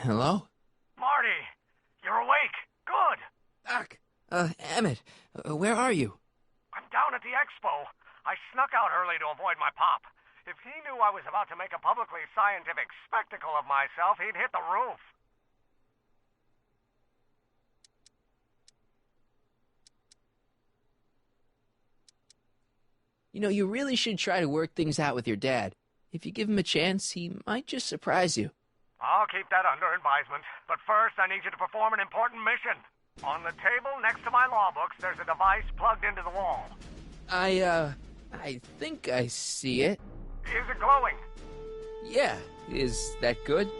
Hello? Marty, you're awake. Good. Doc, Emmett, where are you? I'm down at the expo. I snuck out early to avoid my pop. If he knew I was about to make a publicly scientific spectacle of myself, he'd hit the roof. You know, you really should try to work things out with your dad. If you give him a chance, he might just surprise you. I'll keep that under advisement. But first, I need you to perform an important mission. On the table next to my law books, there's a device plugged into the wall. I think I see it. Is it glowing? Yeah, is that good?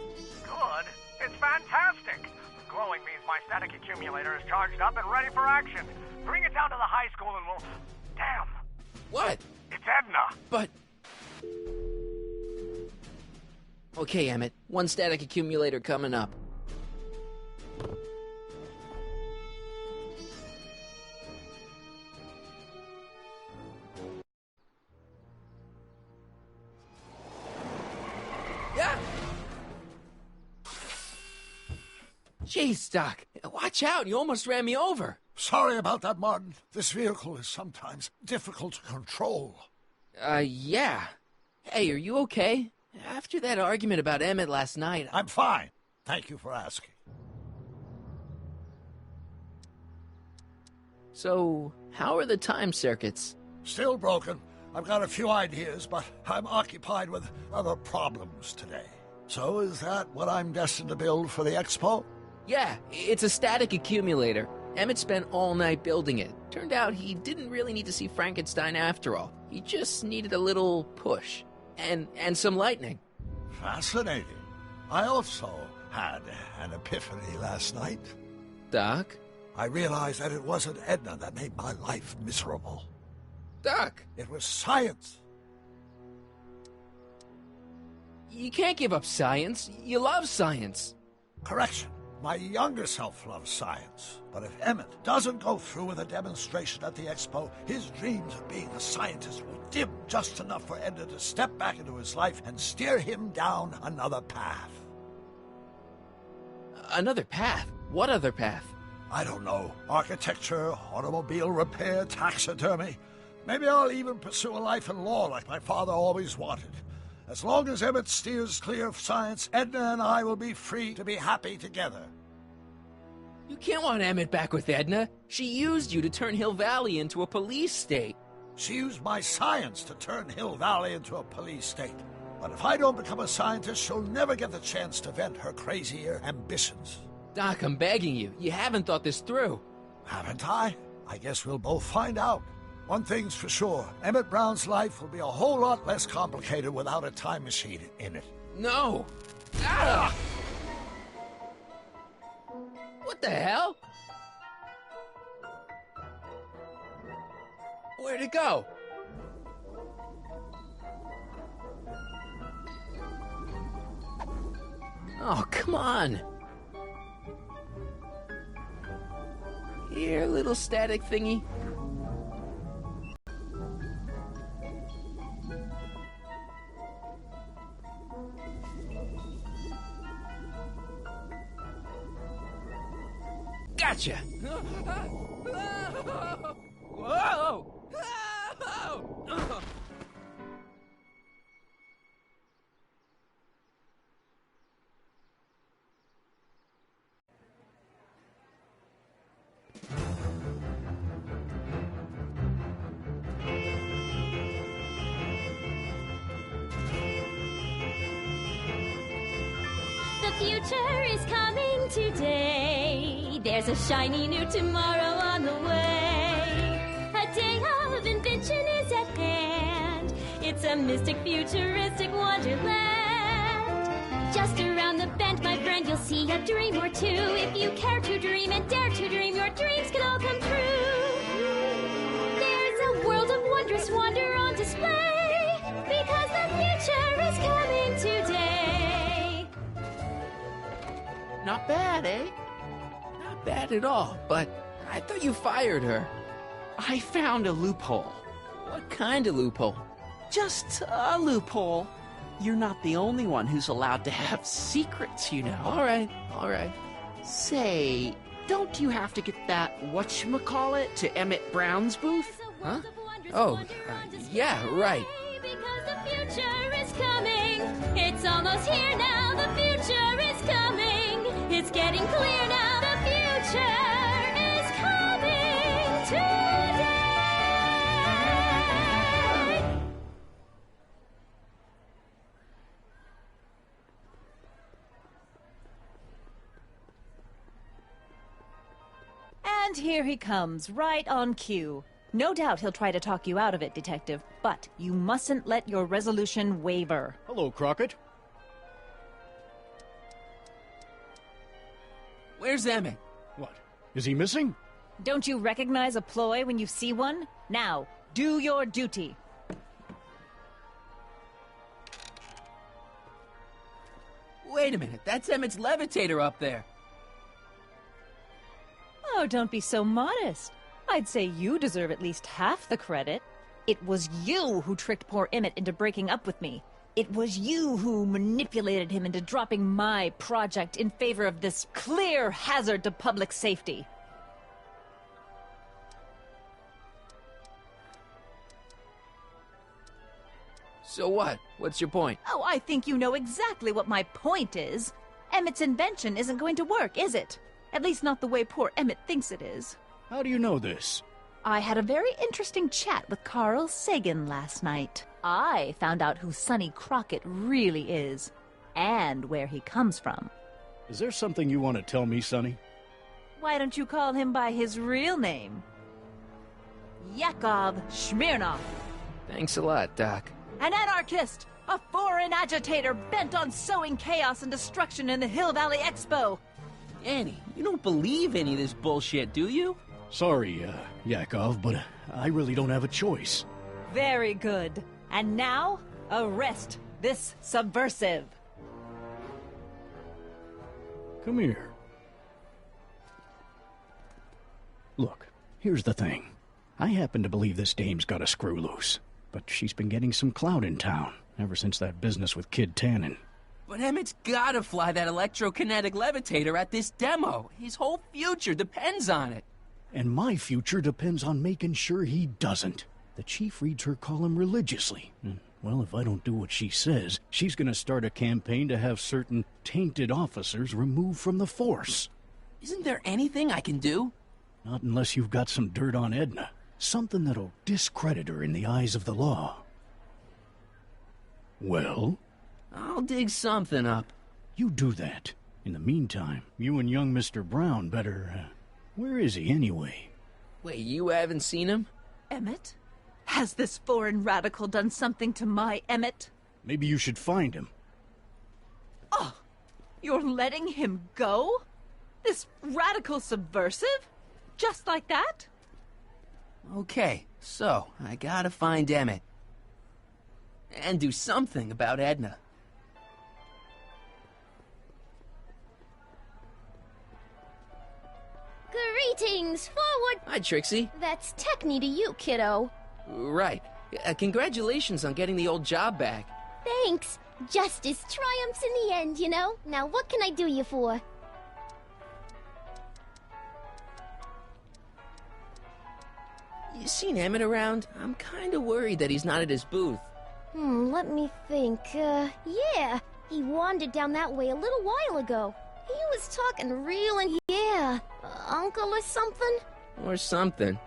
Good? It's fantastic! Glowing means my static accumulator is charged up and ready for action. Bring it down to the high school and we'll... Damn! What? It's Edna! But... Okay, Emmett. One static accumulator coming up. Yeah! Jeez, Doc. Watch out. You almost ran me over. Sorry about that, Martin. This vehicle is sometimes difficult to control. Yeah. Hey, are you okay? After that argument about Emmett last night... I'm fine. Thank you for asking. So, how are the time circuits? Still broken. I've got a few ideas, but I'm occupied with other problems today. So is that what I'm destined to build for the expo? Yeah, it's a static accumulator. Emmett spent all night building it. Turned out he didn't really need to see Frankenstein after all. He just needed a little push. And some lightning. Fascinating. I also had an epiphany last night. Doc? I realized that it wasn't Edna that made my life miserable. Doc! It was science. You can't give up science. You love science. Correction. My younger self loves science. But if Emmett doesn't go through with a demonstration at the expo, his dreams of being a scientist will dim just enough for Edna to step back into his life and steer him down another path. Another path? What other path? I don't know. Architecture, automobile repair, taxidermy. Maybe I'll even pursue a life in law like my father always wanted. As long as Emmett steers clear of science, Edna and I will be free to be happy together. You can't want Emmett back with Edna. She used you to turn Hill Valley into a police state. She used my science to turn Hill Valley into a police state. But if I don't become a scientist, she'll never get the chance to vent her crazier ambitions. Doc, I'm begging you. You haven't thought this through. Haven't I? I guess we'll both find out. One thing's for sure, Emmett Brown's life will be a whole lot less complicated without a time machine in it. No! Ah! What the hell? Where'd it go? Oh, come on. Here, little static thingy. Gotcha! Whoa! The future is coming today. There's a shiny new tomorrow on the way. A day of invention is at hand. It's a mystic, futuristic wonderland. Just around the bend, my friend, you'll see a dream or two. If you care to dream and dare to dream, your dreams can all come true. There's a world of wondrous wonder on display, because the future is coming today. Not bad, eh? Not bad at all, but I thought you fired her. I found a loophole. What kind of loophole? just a loophole. You're not the only one who's allowed to have secrets, you know. All right, all right. Say, don't you have to get that whatchamacallit to Emmett Brown's booth? Huh? Oh, yeah, right. Because the future is coming. It's almost here now. The future is coming. It's getting clear now. The future is coming today. And here he comes, right on cue. No doubt he'll try to talk you out of it, Detective, but you mustn't let your resolution waver. Hello, Crockett. Where's Emmett? What? Is he missing? Don't you recognize a ploy when you see one? Now, do your duty. Wait a minute, that's Emmett's levitator up there. Oh, don't be so modest. I'd say you deserve at least half the credit. It was you who tricked poor Emmett into breaking up with me. It was you who manipulated him into dropping my project in favor of this clear hazard to public safety. So what? What's your point? Oh, I think you know exactly what my point is. Emmett's invention isn't going to work, is it? At least not the way poor Emmett thinks it is. How do you know this? I had a very interesting chat with Carl Sagan last night. I found out who Sonny Crockett really is, and where he comes from. Is there something you want to tell me, Sonny? Why don't you call him by his real name? Yakov Smirnov. Thanks a lot, Doc. An anarchist! A foreign agitator bent on sowing chaos and destruction in the Hill Valley Expo! Annie, you don't believe any of this bullshit, do you? Sorry, Yakov, but I really don't have a choice. Very good. And now, arrest this subversive. Come here. Look, here's the thing. I happen to believe this dame's got a screw loose, but she's been getting some clout in town ever since that business with Kid Tannen. But Emmett's gotta fly that electrokinetic levitator at this demo. His whole future depends on it. And my future depends on making sure he doesn't. The chief reads her column religiously. And, well, if I don't do what she says, she's gonna start a campaign to have certain tainted officers removed from the force. Isn't there anything I can do? Not unless you've got some dirt on Edna. Something that'll discredit her in the eyes of the law. Well? I'll dig something up. You do that. In the meantime, you and young Mr. Brown better, where is he anyway? Wait, you haven't seen him? Emmett? Has this foreign radical done something to my Emmett? Maybe you should find him. Oh, you're letting him go? This radical subversive? Just like that? Okay, so I gotta find Emmett. And do something about Edna. Greetings, forward! Hi, Trixie. That's Techni to you, kiddo. Right. Congratulations on getting the old job back. Thanks. Justice triumphs in the end, you know? Now what can I do you for? You seen Emmett around? I'm kinda worried that he's not at his booth. Let me think. Yeah. He wandered down that way a little while ago. He was talking real and yeah. Uncle or something? Or something.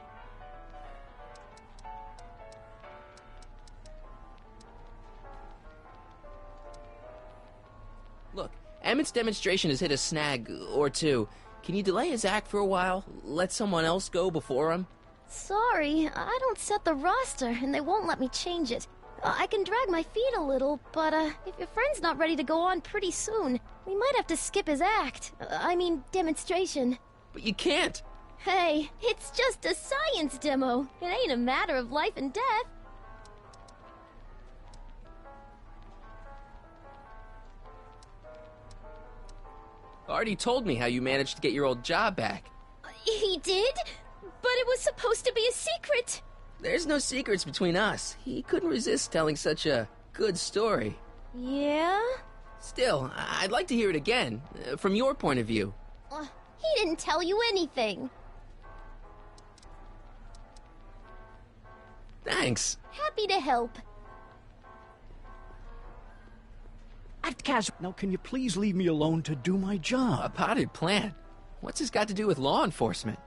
Look, Emmett's demonstration has hit a snag or two. Can you delay his act for a while? Let someone else go before him? Sorry, I don't set the roster, and they won't let me change it. I can drag my feet a little, but if your friend's not ready to go on pretty soon, we might have to skip his act. Demonstration. But you can't. Hey, it's just a science demo. It ain't a matter of life and death. Artie told me how you managed to get your old job back. He did? But it was supposed to be a secret. There's no secrets between us. He couldn't resist telling such a good story. Yeah? Still, I'd like to hear it again, from your point of view. He didn't tell you anything. Thanks. Happy to help. Now, can you please leave me alone to do my A job? potted plant? What's this got to do with law enforcement?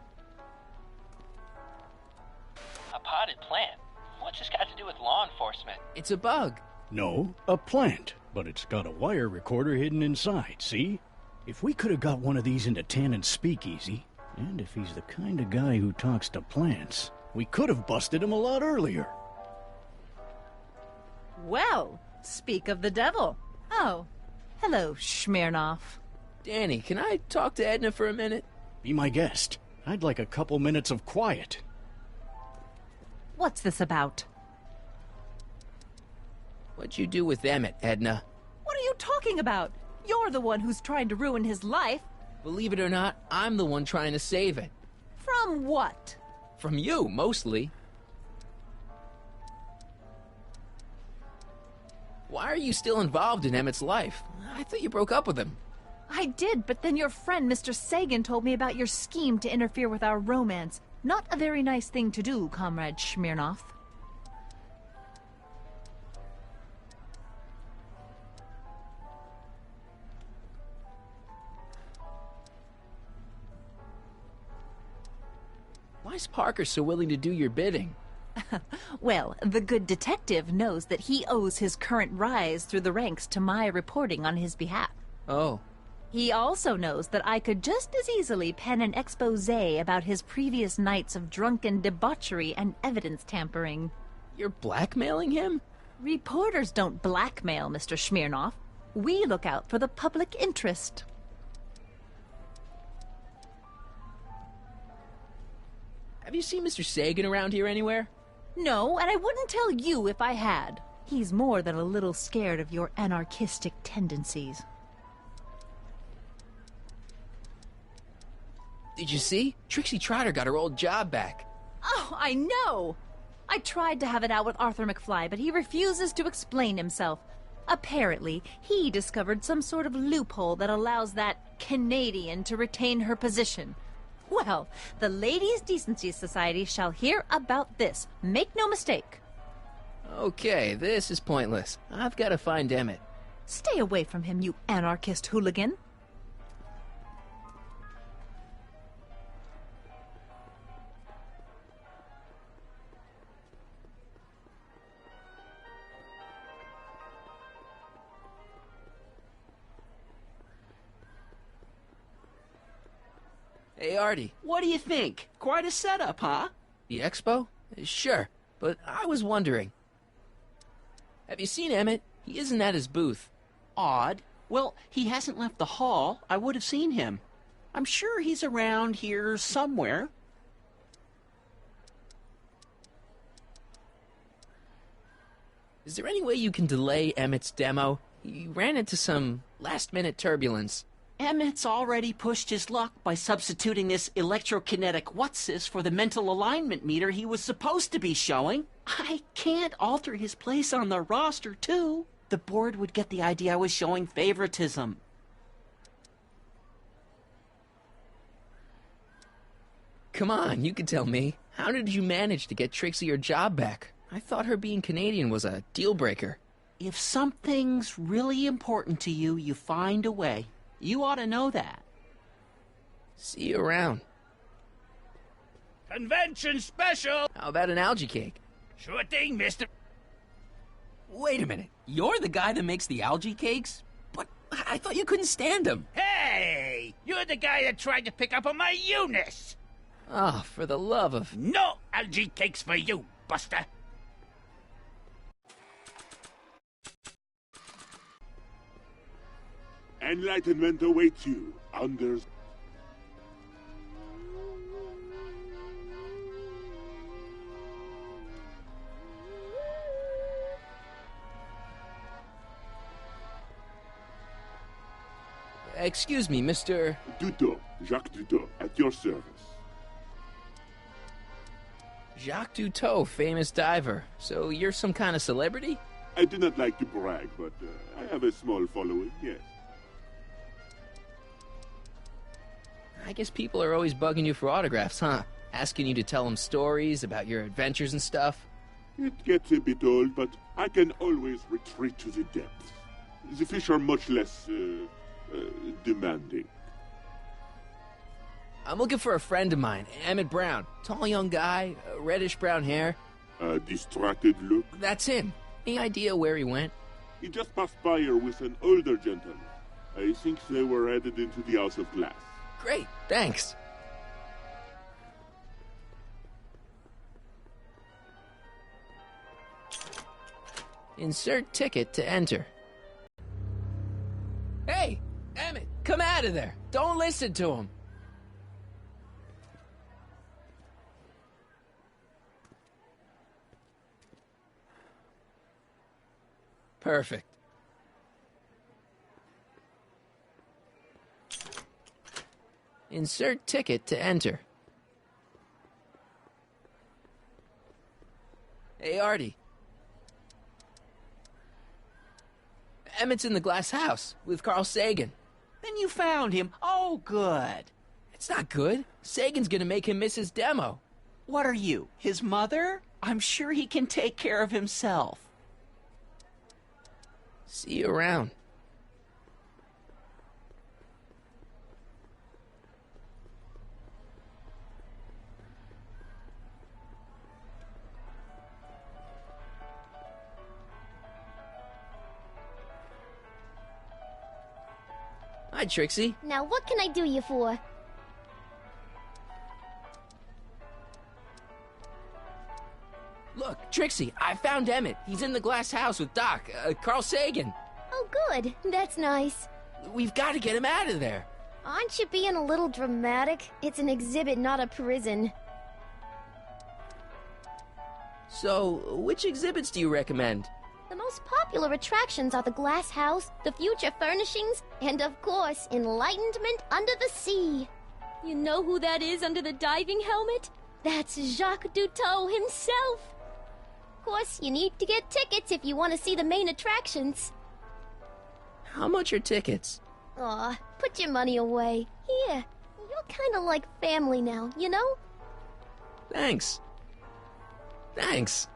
A potted plant? What's this got to do with law enforcement? It's a bug. No, a plant. But it's got a wire recorder hidden inside, see? If we could have got one of these into Tannen's speakeasy, and if he's the kind of guy who talks to plants, we could have busted him a lot earlier. Well, speak of the devil. Oh, hello, Smirnoff. Danny, can I talk to Edna for a minute? Be my guest. I'd like a couple minutes of quiet. What's this about? What'd you do with Emmett, Edna? What are you talking about? You're the one who's trying to ruin his life. Believe it or not, I'm the one trying to save it. From what? From you, mostly. Why are you still involved in Emmett's life? I thought you broke up with him. I did, but then your friend Mr. Sagan told me about your scheme to interfere with our romance. Not a very nice thing to do, Comrade Smirnoff. Why's Parker so willing to do your bidding? Well, the good detective knows that he owes his current rise through the ranks to my reporting on his behalf. Oh. He also knows that I could just as easily pen an exposé about his previous nights of drunken debauchery and evidence tampering. You're blackmailing him? Reporters don't blackmail, Mr. Smirnoff. We look out for the public interest. Have you seen Mr. Sagan around here anywhere? No, and I wouldn't tell you if I had. He's more than a little scared of your anarchistic tendencies. Did you see? Trixie Trotter got her old job back. Oh, I know! I tried to have it out with Arthur McFly, but he refuses to explain himself. Apparently, he discovered some sort of loophole that allows that Canadian to retain her position. Well, the Ladies' Decency Society shall hear about this. Make no mistake. Okay, this is pointless. I've got to find Emmett. Stay away from him, you anarchist hooligan. Hey, Artie. What do you think? Quite a setup, huh? The expo? Sure, but I was wondering. Have you seen Emmett? He isn't at his booth. Odd. Well, he hasn't left the hall. I would have seen him. I'm sure he's around here somewhere. Is there any way you can delay Emmett's demo? He ran into some last-minute turbulence. Emmett's already pushed his luck by substituting this electrokinetic what's-this for the mental alignment meter he was supposed to be showing. I can't alter his place on the roster, too. The board would get the idea I was showing favoritism. Come on, you can tell me. How did you manage to get Trixie her job back? I thought her being Canadian was a deal-breaker. If something's really important to you, you find a way. You ought to know that. See you around. Convention special! How about an algae cake? Sure thing, mister. Wait a minute. You're the guy that makes the algae cakes? But I thought you couldn't stand them. Hey! You're the guy that tried to pick up on my Eunice! Oh, for the love of... No algae cakes for you, Buster! Enlightenment awaits you under... Excuse me, Mr... Duto, Jacques Duto, at your service. Jacques Cousteau, famous diver. So you're some kind of celebrity? I do not like to brag, but I have a small following, yes. I guess people are always bugging you for autographs, huh? Asking you to tell them stories about your adventures and stuff? It gets a bit old, but I can always retreat to the depths. The fish are much less, demanding. I'm looking for a friend of mine, Emmett Brown. Tall young guy, reddish-brown hair. A distracted look. That's him. Any idea where he went? He just passed by here with an older gentleman. I think they were headed into the House of Glass. Great, thanks. Insert ticket to enter. Hey, Emmett, come out of there. Don't listen to him. Perfect. Insert ticket to enter. Hey, Artie. Emmett's in the glass house with Carl Sagan. Then you found him. Oh, good. It's not good. Sagan's gonna make him miss his demo. What are you, his mother? I'm sure he can take care of himself. See you around. Hi, Trixie. Now what can I do you for? Look, Trixie, I found Emmett. He's in the glass house with Doc, Carl Sagan. Oh, good. That's nice. We've got to get him out of there. Aren't you being a little dramatic? It's an exhibit, not a prison. So, which exhibits do you recommend? The most popular attractions are the glass house, the future furnishings, and of course, enlightenment under the sea. You know who that is under the diving helmet? That's Jacques Cousteau himself. Of course, you need to get tickets if you want to see the main attractions. How much are tickets? Aw, put your money away. Here, you're kind of like family now, you know? Thanks. Thanks.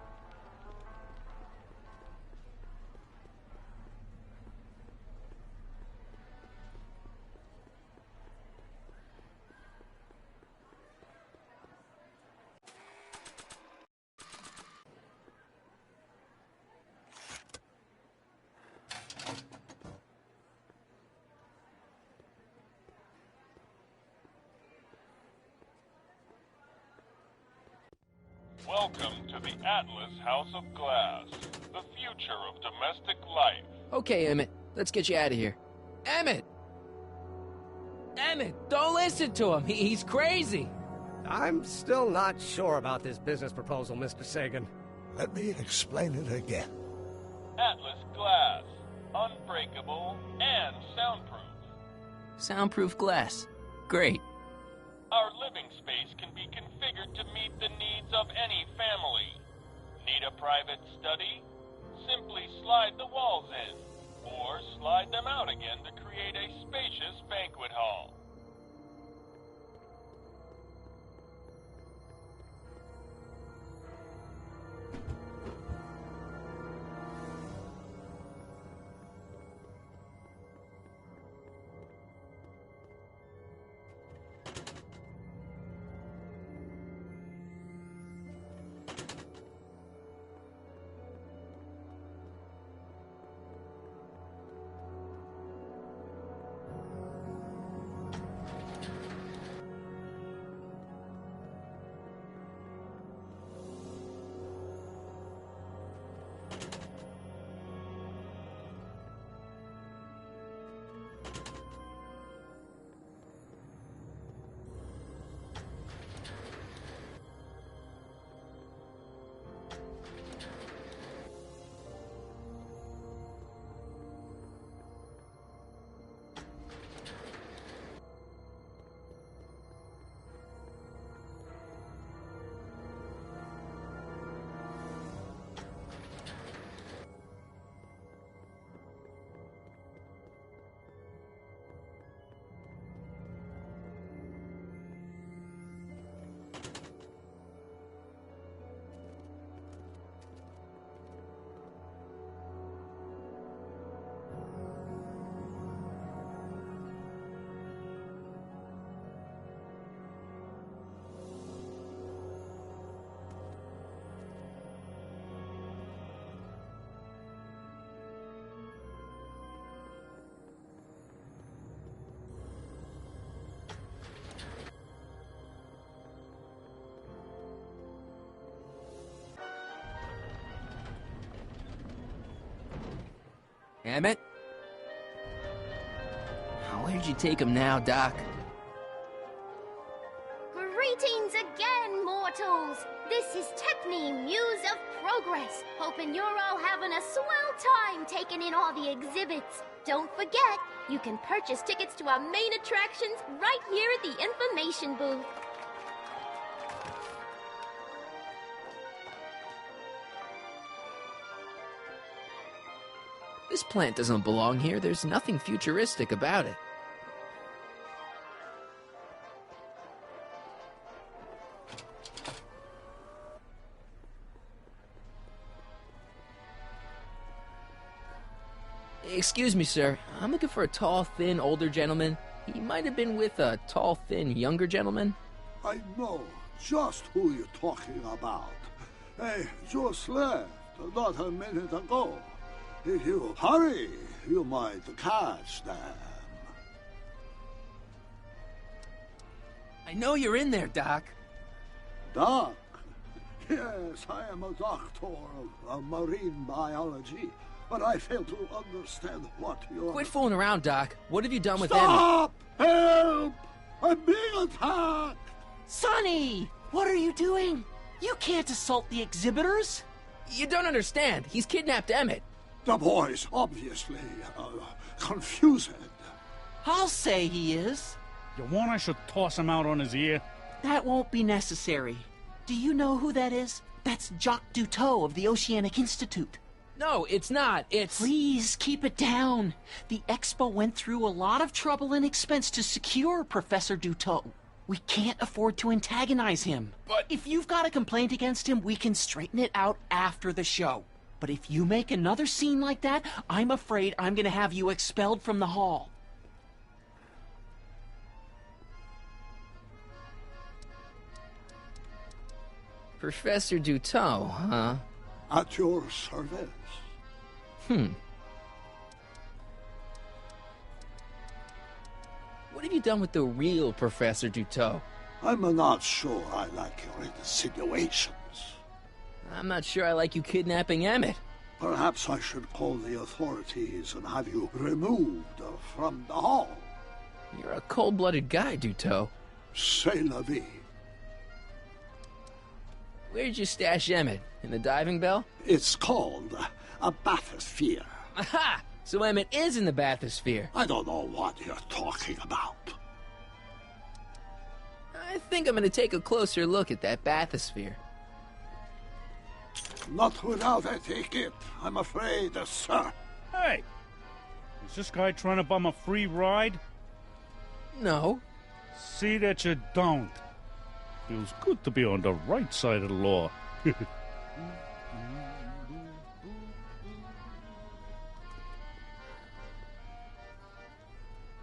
Welcome to the Atlas House of Glass, the future of domestic life. Okay, Emmett, let's get you out of here. Emmett! Emmett, don't listen to him. He's crazy. I'm still not sure about this business proposal, Mr. Sagan. Let me explain it again. Atlas Glass, unbreakable and soundproof. Soundproof glass. Great. Our living space can be configured to meet the needs of any family. Need a private study? Simply slide the walls in, or slide them out again to create a spacious banquet hall. Emmett? Where'd you take him now, Doc? Greetings again, mortals! This is Techne, Muse of Progress. Hoping you're all having a swell time taking in all the exhibits. Don't forget, you can purchase tickets to our main attractions right here at the information booth. This plant doesn't belong here. There's nothing futuristic about it. Excuse me, sir. I'm looking for a tall, thin, older gentleman. He might have been with a tall, thin, younger gentleman. I know just who you're talking about. They just left not a minute ago. If you hurry, you might catch them. I know you're in there, Doc. Doc? Yes, I am a doctor of marine biology, but I fail to understand what you're... Quit fooling around, Doc. What have you done with Stop! Help! I'm being attacked! Sonny! What are you doing? You can't assault the exhibitors! You don't understand. He's kidnapped Emmett. The boy's obviously confused. I'll say he is. You want I should toss him out on his ear? That won't be necessary. Do you know who that is? That's Jacques Duteau of the Oceanic Institute. No, it's not. It's... Please, keep it down. The Expo went through a lot of trouble and expense to secure Professor Duteau. We can't afford to antagonize him. But... If you've got a complaint against him, we can straighten it out after the show. But if you make another scene like that, I'm afraid I'm gonna have you expelled from the hall. Professor Duteau, huh? At your service. What have you done with the real Professor Duteau? I'm not sure I like your insinuations. I'm not sure I like you kidnapping Emmett. Perhaps I should call the authorities and have you removed from the hall. You're a cold-blooded guy, Duteau. C'est la vie. Where'd you stash Emmett? In the diving bell? It's called a bathysphere. Aha! So Emmett is in the bathysphere. I don't know what you're talking about. I think I'm gonna take a closer look at that bathysphere. Not without a ticket, I'm afraid, sir. Hey! Is this guy trying to bum a free ride? No. See that you don't. Feels good to be on the right side of the law.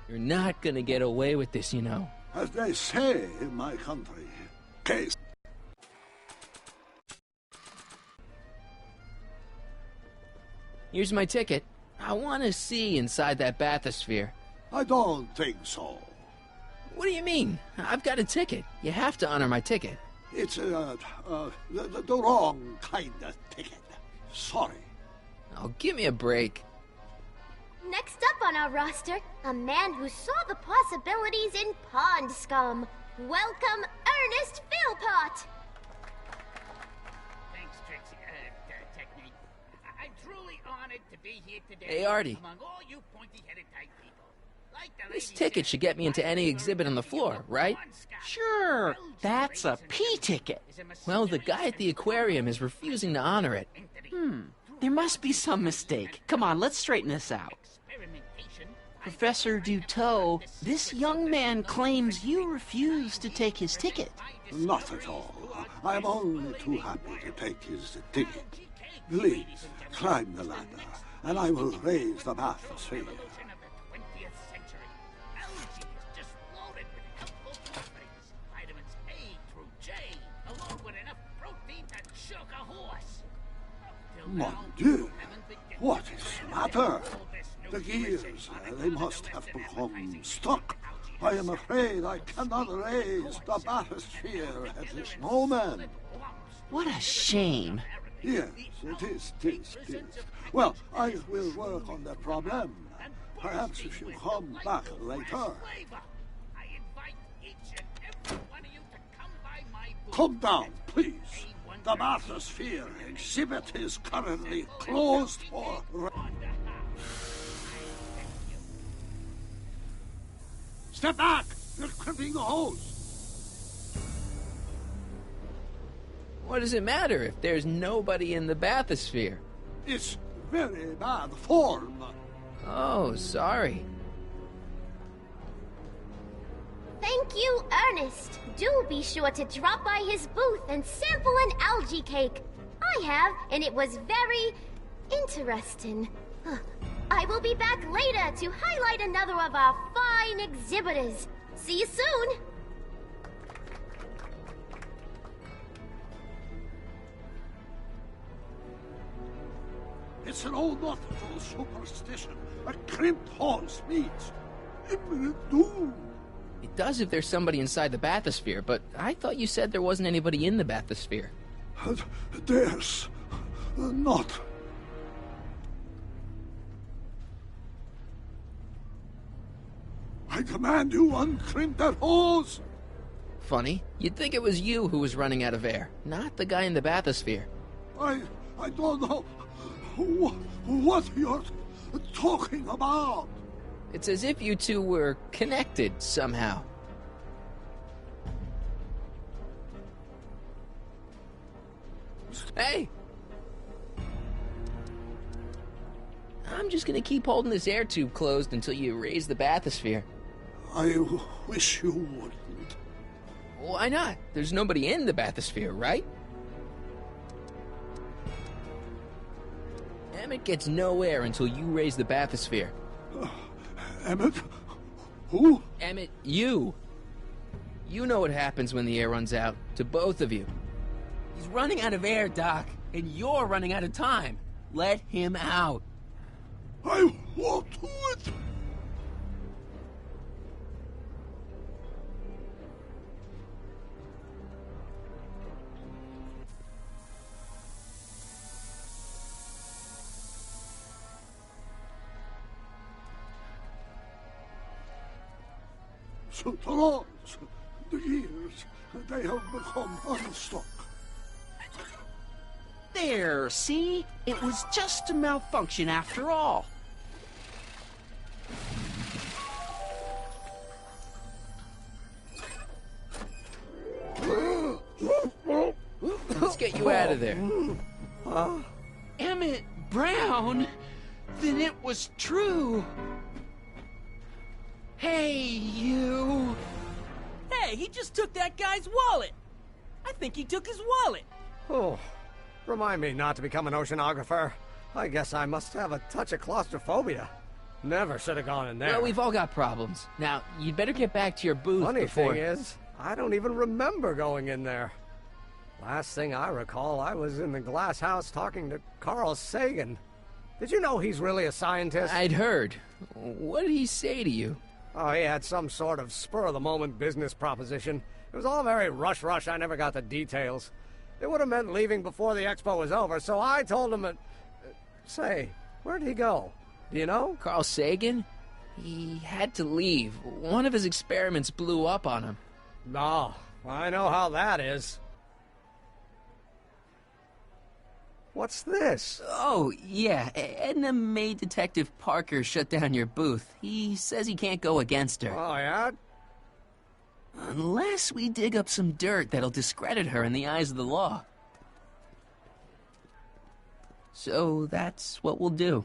You're not gonna get away with this, you know. As they say in my country, case. Here's my ticket. I want to see inside that bathysphere. I don't think so. What do you mean? I've got a ticket. You have to honor my ticket. It's the wrong kind of ticket. Sorry. Oh, give me a break. Next up on our roster, a man who saw the possibilities in pond scum. Welcome, Ernest Philpott. Thanks, Trixie. Technique. I'm truly honored to be here today. Hey, Artie. Among all you pointy-headed type people. Like the This lady ticket said, should get me into any exhibit on the floor, right? Sure, that's a P-ticket. Well, the guy at the aquarium is refusing to honor it. There must be some mistake. Come on, let's straighten this out. Professor Duteau, this young man claims you refused to take his ticket. Not at all. I'm only too happy to take his ticket. Please, climb the ladder, and I will raise the bathysphere. Mon Dieu! What is the matter? The gears, they must have become stuck. I am afraid I cannot raise the bathysphere at this moment. What a shame. Yes, it is. Well, I will work on that problem. Perhaps if you come back later. I invite each and every one of you to come by my booth. Come down, please. The bathysphere exhibit is currently closed for... Step back! You're crimping the hose! What does it matter if there's nobody in the bathysphere? It's very bad form. Oh, sorry. Thank you, Ernest. Do be sure to drop by his booth and sample an algae cake. I have, and it was very interesting. I will be back later to highlight another of our fine exhibitors. See you soon. It's an old nautical superstition. A crimped hose means imminent doom. It does if there's somebody inside the bathysphere, but I thought you said there wasn't anybody in the bathysphere. There's not. I command you uncrimp that hose. Funny, you'd think it was you who was running out of air, not the guy in the bathysphere. I don't know what you're talking about. It's as if you two were connected somehow. Hey! I'm just gonna keep holding this air tube closed until you raise the bathysphere. I wish you wouldn't. Why not? There's nobody in the bathysphere, right? Emmett gets no air until you raise the bathysphere. Emmett? Who? Emmett, you. You know what happens when the air runs out, to both of you. He's running out of air, Doc, and you're running out of time. Let him out. I won't do it. So the laws, the years, they have become unstuck. There, see? It was just a malfunction after all. Let's get you out of there. Emmett Brown? Then it was true. Hey, you. Hey, he just took that guy's wallet. I think he took his wallet. Oh, remind me not to become an oceanographer. I guess I must have a touch of claustrophobia. Never should have gone in there. Well, we've all got problems. Now, you'd better get back to your booth Funny before... thing is, I don't even remember going in there. Last thing I recall, I was in the glass house talking to Carl Sagan. Did you know he's really a scientist? I'd heard. What did he say to you? Oh, he had some sort of spur-of-the-moment business proposition. It was all very rush. I never got the details. It would have meant leaving before the expo was over, so I told him... Say, where'd he go? Do you know? Carl Sagan? He had to leave. One of his experiments blew up on him. Oh, I know how that is. What's this? Oh, yeah. Edna made Detective Parker shut down your booth. He says he can't go against her. Oh, yeah? Unless we dig up some dirt that'll discredit her in the eyes of the law. So that's what we'll do.